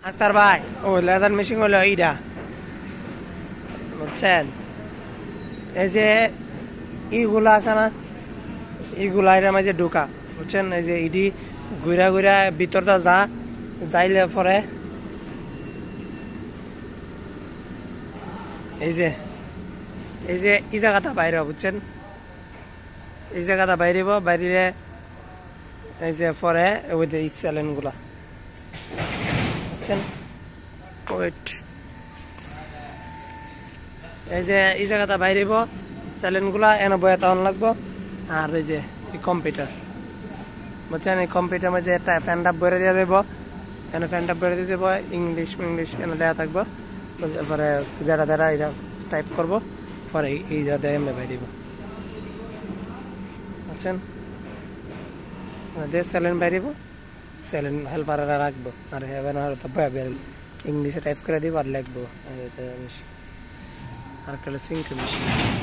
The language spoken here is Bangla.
আক্তার ভাই ও লেদার মেশিন হলো এইটা বুঝছেন এই যে ইগুলা আছে না ইগুলা এর মাঝে ঢোকা বুঝছেন এই যে ইডি ঘুরা ঘুরা ভিতরটা যাইলে পরে এই যে এই জায়গাটা বাইরে বুঝছেন এই জায়গাটা বাইরেব বাইরে এই যে পরে ওই যে স্যালেন গুলা বুঝছেন ওয়েট এই যে এই জায়গাটা বাইরেব স্যালেন গুলা এনে বয়া তাহন লাগবো আর এই যে কম্পিউটার বুঝছেন এই কম্পিউটার মাঝে একটা ফ্যান ডাব ভরে দিয়ে দেবো এনে ফ্যান ডাব ভরে দিয়ে দেবো ইংলিশ এনে দেওয়া থাকবো পরে যেটা দ্বারা এটা টাইপ করবো পরে এই জায়গাতে এমনি বাইরেব বুঝছেন স্যালেন বাইরেব স্যালেন হেল্পাররা রাখবো আর ইংলিশে টাইপ করে দিব আর লিখবো আর একটা সিঙ্ক মেশিন